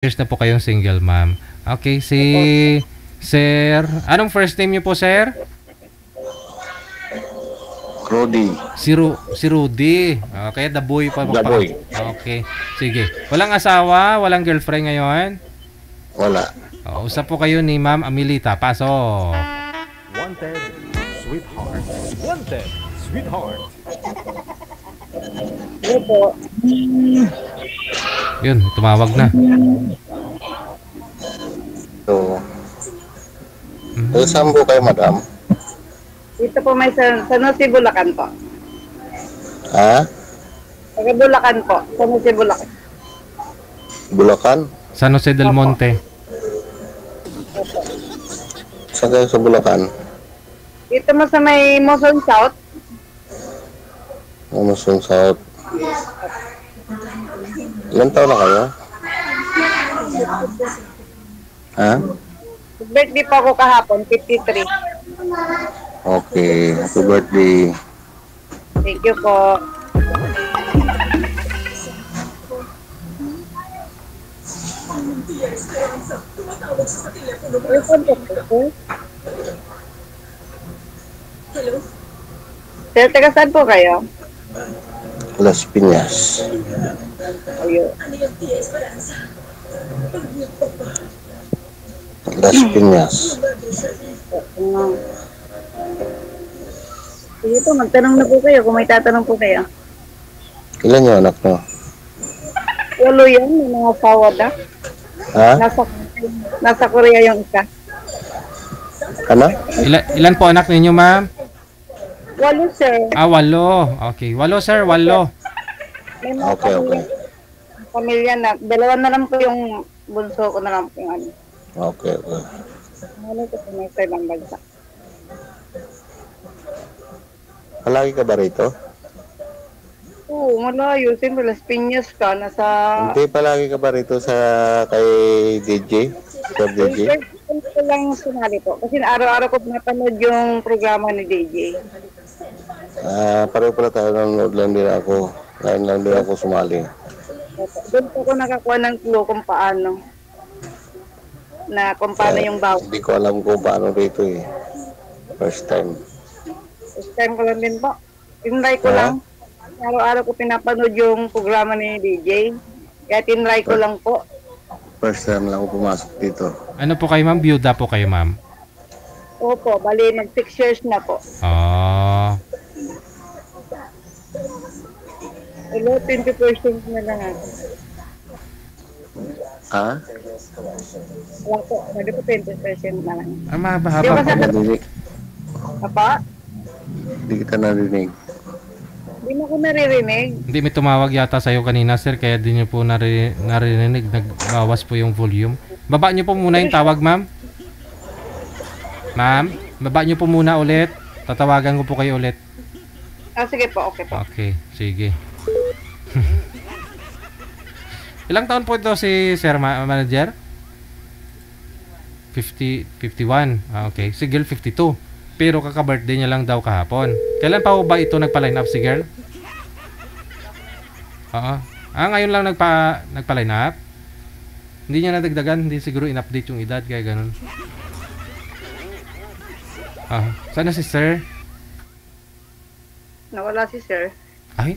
Years na po kayong single, ma'am. Okay, si Sir, anong first name niyo po, sir? Rudy. Si Rudy. Okay, the boy pa. The boy. Okay, sige. Walang asawa, walang girlfriend ngayon? Wala. Usap po kayo ni Ma'am Amelita. Pasok. Wanted, sweetheart. Wanted, sweetheart. Opo. Yun, tumawag na. So, saan po kayo, madam? Dito po may San Jose, Bulacan po. Ha? Taga Bulacan po. San Jose, Bulacan. Bulacan? San Jose del Monte. Saan kayo sa Bulacan? Dito mo sa may Moson South. Amusong South. Ilan taon na kayo? Ha? Birthday po ako kahapon, 53. Okay. Happy birthday. Thank you po. Sir, taga saan po kayo? Las Piñas. Ayun. Las Piñas. Sige po, magtanong na po kayo kung may tatanong po kayo. Ilan yung anak mo? Walo yan, may mga asawa na. Ha? Nasa Korea yung isa. Ano? Ilan po anak ninyo, ma'am? Walo, sir. Walo. Okay, walo, sir, walo. May mga Okay, okay. pamilya na. Dalawa na lang po yung bunso ko na lang po yung ano. Okay, okay. Ano ko po may sa ibang bansa. Palagi ka ba rito? Oo, malayo. Siyempre, Las Piñas ka. Nasa... Hindi, palagi ka ba rito sa kay DJ? Sir DJ? Hindi ko lang sumali po. Kasi araw-araw ko pinapanood yung programa ni DJ. Pareho pala tayo, nanonood lang din ako. Ngayon lang din ako sumali. Doon po ako nakakuha ng clue kung paano. Kung paano yung bawat. Hindi ko alam kung paano rito eh. First time. First time ko lang din po. Tinry ko Ha? lang. Araw-araw ko pinapanood yung programa ni DJ. Kaya tinry ko lang po. First time lang ako pumasok dito. Ano po kayo, ma'am? Byuda po kayo, ma'am? Opo, bali mag 6 years na po. Hello, 20% na lang ako. Ha? Wala po, sabi ko 20% na lang. Mahaba-haba Yung po. kasi- Narinig. Apa? Hindi kita narinig. Hindi mo ko naririnig. Hindi, may tumawag yata sa'yo kanina, sir, kaya di nyo po narinig. Nagbawas po yung volume. Baba nyo po muna yung tawag, ma'am. Ma'am, baba nyo po muna ulit. Tatawagan ko po kayo ulit. Sige po, okay po. Okay, sige. Ilang taon po ito si Sir Manager? 51. Okay. Si Girl 52. Pero kaka-birthday niya lang daw kahapon. Kailan pa ba ito nagpa-line up si Girl? Oo. Ngayon lang nagpa-line up? Hindi niya nadagdagan. Hindi siguro in-update yung edad. Kaya ganun. Sana si Sir? Nawala si sir. Ay?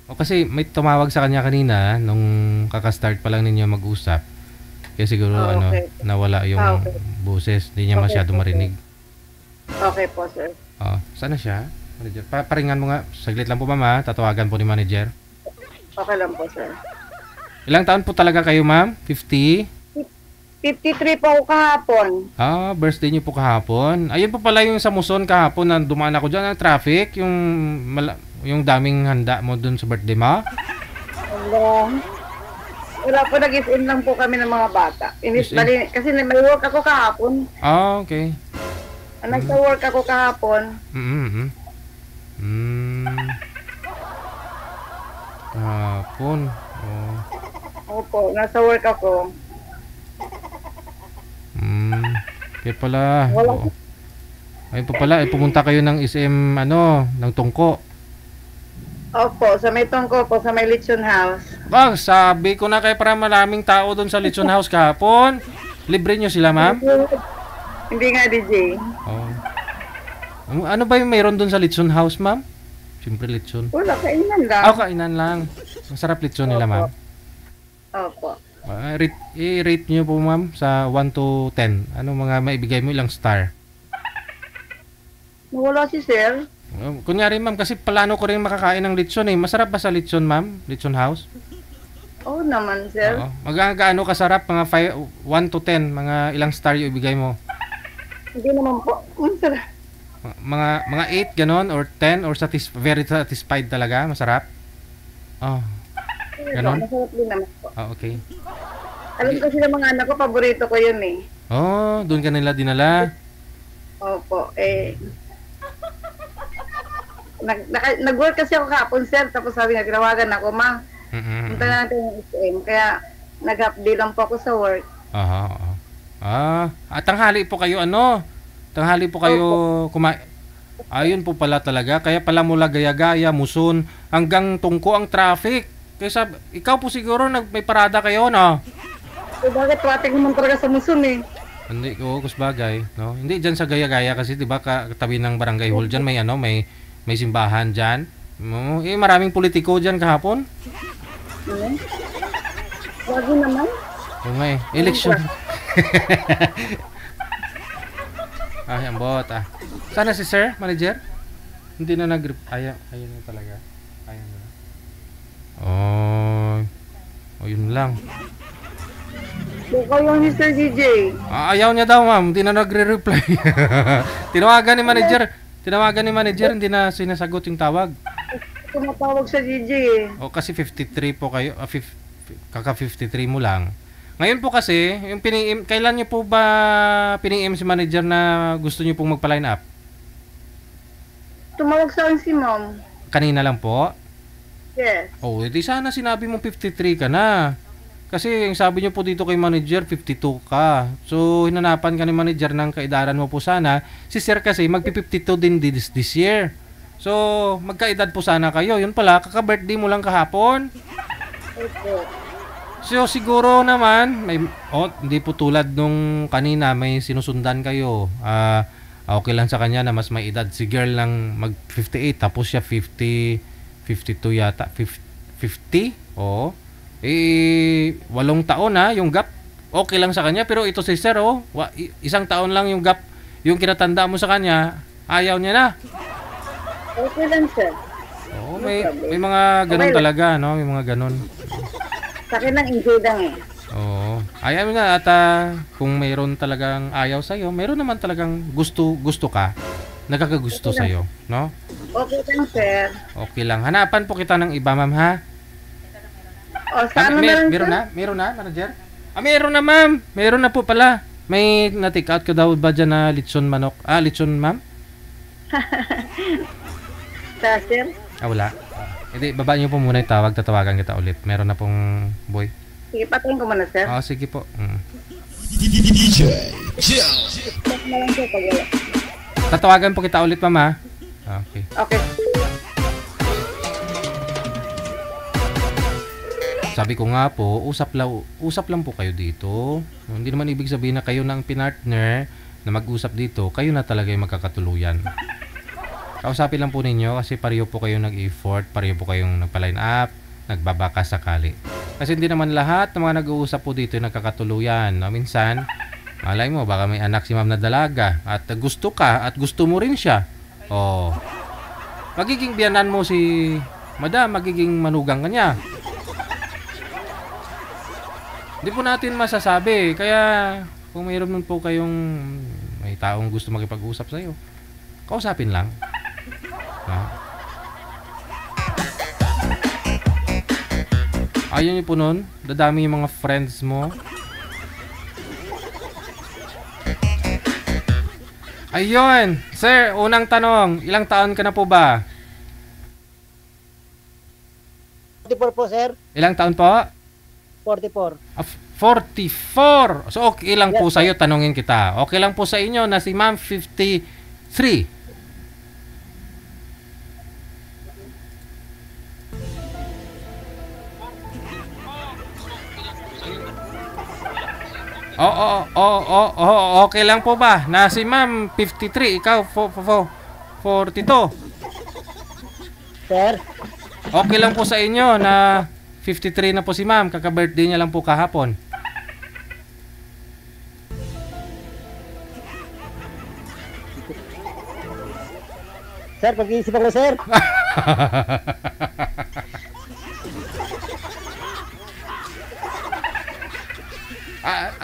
Kasi may tumawag sa kanya kanina nung kakastart pa lang ninyo mag-usap. Kaya siguro Okay. nawala yung Okay. boses. Hindi niya masyado marinig. Okay po, sir. Sana siya? Manager. Paringan mo nga. Saglit lang po, ma'am. Tatawagan po ni manager. Okay lang po, sir. Ilang taon po talaga kayo, ma'am? 50? 53 po ako kahapon. Birthday niyo po kahapon. Ayun po pala yung sa Muson kahapon na dumaan ako dyan ng traffic. Yung daming handa mo dun sa birthday mo. Wala po, nag-is-in lang po kami ng mga bata. Is-in? Kasi may work ako kahapon. Okay. Nagsa-work ako kahapon. Kahapon. Opo, nasa work ako. Kaya pala. Wala. Ayun pa pala. Pumunta kayo ng SM, ng Tungko. Opo, sa may tungko po, sa may Lechon House. Sabi ko na kay para maraming tao doon sa Lechon House kahapon. Libre nyo sila, ma'am? Hindi nga, DJ. Oh. Ano ba yung mayroon doon sa Lechon House, ma'am? Siyempre lechon. Wala, kainan lang. Kainan lang. Ang sarap lechon nila, ma'am. Opo. I-rate nyo po, ma'am, sa 1 to 10. Ano mga maibigay mo, ilang star? Wala si sir. Kunyari, ma'am, kasi plano ko rin makakain ng lechon eh. Masarap ba sa lechon, ma'am? Lechon House? Oo naman, sir. Oo. Gaano kasarap? Mga 1 to 10. Mga ilang star yung ibigay mo? Hindi naman po. Masarap. Mga 8 ganon or 10 or very satisfied talaga, masarap. Ganon. Masarap din naman po. Okay. Alam kasi ng mga anak ko, paborito ko yun eh. Doon ka nila dinala. Opo, nag-work kasi ako kahapon, sir, tapos sabi nga, tinawagan ako, ma, punta na natin yung SM, kaya nag-half day lang po ako sa work. At tanghali po kayo tanghali po kayo ayun po pala talaga, kaya pala mula Gaya-Gaya, Muson, hanggang Tungko ang traffic. Kaya ikaw po siguro may parada kayo, no? Bakit traffic naman talaga sa Muson eh? Hindi, kusbagay, no? Hindi dyan sa Gaya-Gaya kasi 'di ba katabi ng barangay hall dyan may simbahan dyan. Maraming politiko dyan kahapon. Lagi naman. Election. Ambot. Sana si sir, manager? Hindi na ayaw na talaga. Ayaw na. Yun lang. Kayo ni Sir DJ. Ayaw niya daw, ma'am. Hindi na nagre-reply. Tinawagan ni manager, hindi na sinasagot yung tawag. Tumatawag sa DJ eh. Kasi 53 po kayo, kaka 53 mo lang. Ngayon po kasi, yung kailan niyo po ba piningim si manager na gusto niyo pong magpa-line up? Tumawag sa akin si ma'am. Kanina lang po? Yes. Edi sana sinabi mo 53 ka na. Kasi yung sabi niyo po dito kay manager, 52 ka. So, hinanapan ka ni manager ng kaedaran mo po sana. Si sir kasi, magpi-52 din this year. So, magkaedad po sana kayo. Yun pala, kaka-birthday mo lang kahapon. Okay. So, siguro naman, hindi po tulad nung kanina, may sinusundan kayo. Okay lang sa kanya na mas may edad. Si girl lang mag-58, tapos siya 52 yata. 50? Oo. 8 taon yung gap. Okay lang sa kanya, pero ito si sir, 1 taon lang yung gap. Yung kinatanda mo sa kanya, ayaw niya na. Okay lang, sir. May mga ganun talaga, no? May mga ganun. Sa akin lang, enjoy lang eh. Ayaw nga at kung mayroon talagang ayaw sa'yo, mayroon naman talagang gusto ka, nagkakagusto sa'yo, no? Okay lang, sir. Okay lang. Hanapan po kita ng iba, ma'am, ha? Sana na lang, meron na? Meron na, manager? Meron na, ma'am. Meron na po pala. May na-take out ka daw ba dyan na lechon manok? Lechon, ma'am? Sa sir? Wala. Hindi, baba niyo po muna yung tawag. Tatawagan kita ulit. Meron na pong boy. Sige, patayin ko muna, sir. Sige po. Tatawagan po kita ulit, ma'am, ha? Okay. Okay. Sabi ko nga po, usap lang po kayo dito. Hindi naman ibig sabihin na kayo ng pinartner na mag-usap dito, kayo na talaga yung magkakatuluyan. Kausapin lang po ninyo kasi pareho po kayong nag-effort, pareho po kayong nagpa-line up, nagbabaka sakali. Kasi hindi naman lahat ng mga nag-uusap po dito yung nagkakatuluyan. Minsan, malay mo, baka may anak si ma'am na dalaga at gusto ka at gusto mo rin siya. Magiging biyanan mo si madam, magiging manugang ka niya. Hindi po natin masasabi. Kaya kung mayroon po kayong may taong gusto makipag-usap sa iyo, kausapin lang. Ayaw niyo po nun? Dadami yung mga friends mo. Ayun! Sir, unang tanong. Ilang taon ka na po ba? 44 po, sir. Ilang taon po? 44. 44. So okay lang po sa iyo, tanungin kita. Okay lang po sa inyo na si Ma'am 53. Okay lang po ba? Na si ma'am 53, ikaw 42. Sir, Okay lang po sa inyo na 53 na po si ma'am, kaka-birthday niya lang po kahapon. sir, pag-iisipan ko, sir.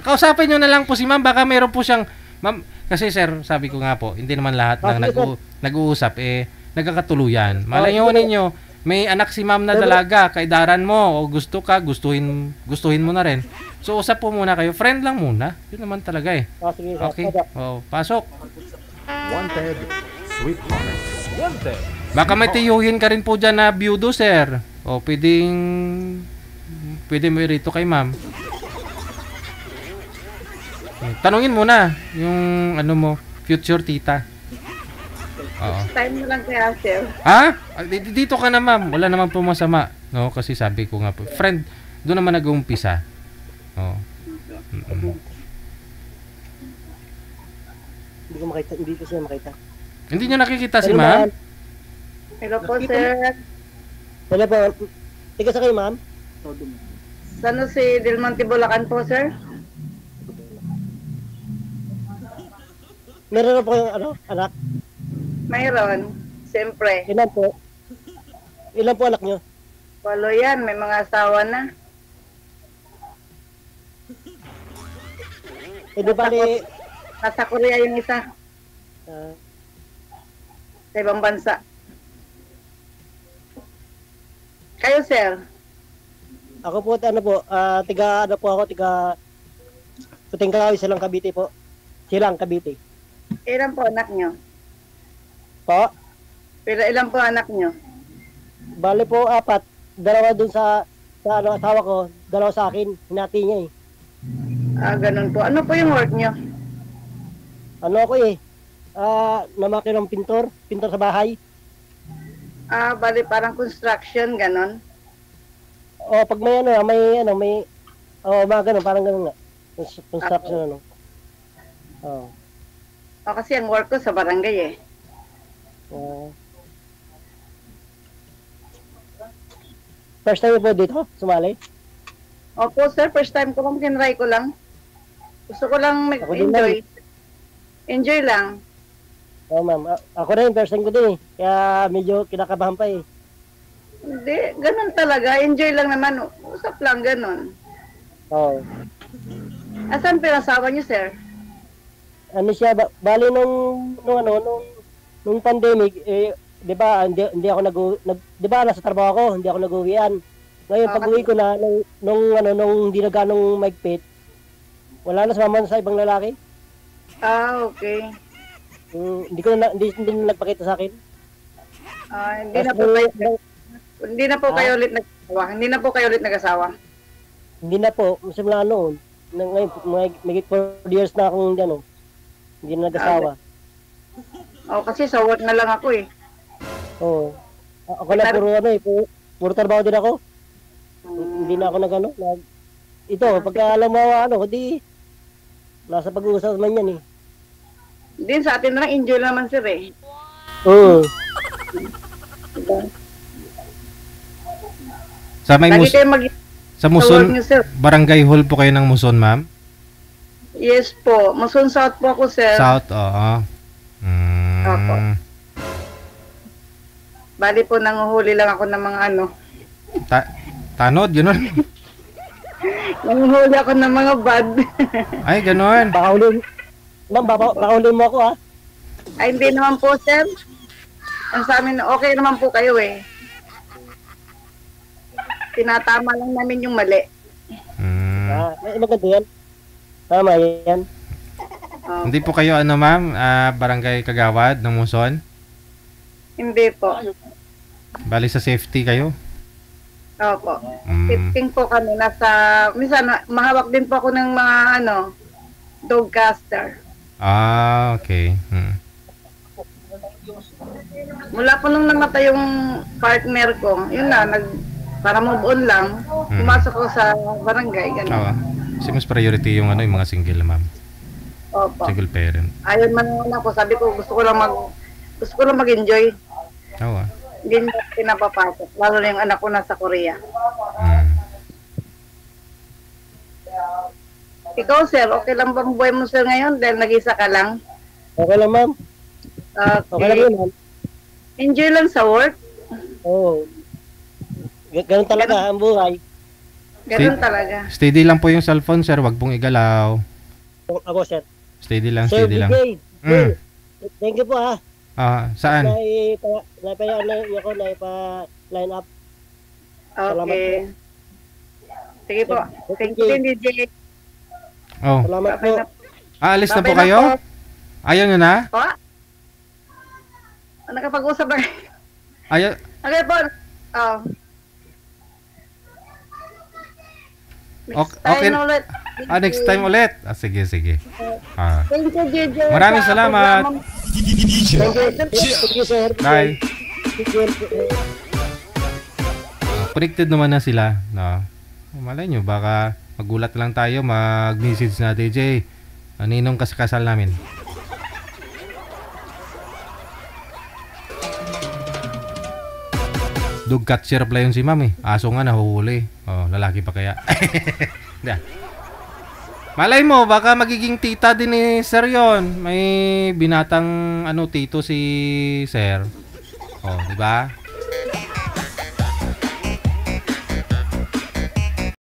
Kausapin nyo na lang po si ma'am, baka meron po siyang ma'am, kasi sir, sabi ko nga po, hindi naman lahat ng nag-uusap nagkakatuluyan. Malay nyo ninyo, may anak si ma'am na dalaga, kaidaran mo o gusto ka, gustuhin mo na rin. So usap po muna kayo, friend lang muna. Yun naman talaga eh. Sige, sir. Okay. Pasok. Wanted, sweetheart. Wanted. Baka may tiyuhin ka rin po dyan na byudo, sir. O pwede mo rito kay ma'am. Tanungin mo na yung ano mo, future tita. Oo. Time mo lang kaya, sir. Ha? Dito ka na, ma'am. Wala naman po masama. No, kasi sabi ko nga po, friend, doon naman nag-uumpisa. Oo. Hindi ko makita, hindi ko siya makita. Hindi niyo nakikita si ma'am? Hello po, sir. Wala po. Tiga sa kayo, ma'am? Saan si Del Monte, Bulacan po, sir? Meron na po kayong anak? Mayroon. Siyempre. Ilan po? Ilan po anak nyo? 8 yan. May mga asawa na. Di bali, Nasa Korea yung isa. Sa ibang bansa. Kayo, sir? ako po, tiga Putingkawi, silang Cavite po. Silang Cavite. Ilan po anak nyo? Po? Pero ilan po anak nyo? Bali po, 4. Dalawa dun sa asawa ko, 2 sa akin. Hinati niya eh. Ganun po. Ano po yung work nyo? Ano ako eh? Namaki ng pintor sa bahay. Bali parang construction, ganun. O pag may mga ganun, parang ganun nga. Construction Kasi ang work ko sa barangay eh. First time po dito, sumali? Opo, sir. First time ko lang, kinry ko lang. Gusto ko lang Ako din mag-enjoy. Enjoy lang. Ma'am. Ako rin, first time ko din eh. Kaya medyo kinakabahan pa eh. Hindi, ganun talaga. Enjoy lang naman. Usap lang, ganun. Oo. Asan pinasawa niyo, sir? Ano siya, bali nung pandemic, 'di ba, hindi ako di ba nasa trabaho ako, hindi ako nag-uwian. Ngayon pag-uwi ko na nung hindi na ganong maigpit, wala na sumama sa ibang lalaki. Okay. Hindi na nagpakita sa akin. Hindi na po kayo ulit nag-asawa. Hindi na po kayo ulit nag-asawa. Hindi na po, simula noon. Ngayon, may 4 years na akong hindi na nag-asawa. Kasi sa work na lang ako eh. Oo. Ako na puro trabaho din ako. Hindi na ako ito, pagka alam mo di nasa pag-uusap man yan eh. Din sa atin na lang, enjoy naman sir eh. Oo. Sa may Lagi kayo sa sa Muson, work niyo, sir. barangay hall po kayo ng Muson, ma'am? Yes po. Muson South po ako, sir. South, oo. Opo. Bali po, nanguhuli lang ako ng mga Tanod, gano'n? nanguhuli ako ng mga bad. Ay, gano'n. Baka huli mo ako ha. Ay, hindi naman po, sir. Ang sa amin, okay naman po kayo eh. Tinatama lang namin yung mali. Maganda yan. Tama yan. Hindi po kayo, ma'am, barangay Kagawad ng Muson? Hindi po. Bali sa safety kayo? Opo. Fitting po kami. Minsan, mahawak din po ako ng mga, dog caster. Okay. Mula po nung namatay yung partner ko, yun na, para move on lang, pumasok ko sa barangay, gano'n. Kasi mas priority yung ano, yung mga single ma'am. Opo. Single parent. Ayun man muna po. Sabi ko, gusto ko lang mag-enjoy. Oo ah. Hindi na pinapapasok. Lalo na yung anak ko nasa Korea. Mm. Ikaw, sir, okay lang bang buhay mo, sir, ngayon? Dahil nag-isa ka lang? Okay lang, ma'am. Okay lang yun, ma'am. Enjoy lang sa work. Oo. Ganun talaga ang buhay. Ganun talaga. Steady lang po yung cellphone, sir. Wag pong igalaw. Ako, sir. Steady lang, Sir, steady lang. BJ. Mm. Thank you po, ha. Saan? Naipa-line up. Salamat Okay. Sige po. Thank you din, DJ. Oh. Salamat Okay po. na. Aalis na Okay po na kayo? po. Ayaw nyo na? Po? Nakapag-usap na. Ayaw? Okay po. Oh. Next Okay. time ulit. Next time ulit. Sige, sige. Thank you, DJ. Maraming sa salamat. programang- Thank you, sir. Bye. Thank you. Connected naman na sila. No? Malay nyo, baka magulat lang tayo, mag-message na DJ. Aninong kasal namin? Dog catcher pala yun si ma'am eh. Aso nga nahuhuli. Oh, lalaki pa kaya. Hindi ah. Malay mo, baka magiging tita din ni Sir yon. May binatang ano tito si Sir. Oh, di ba?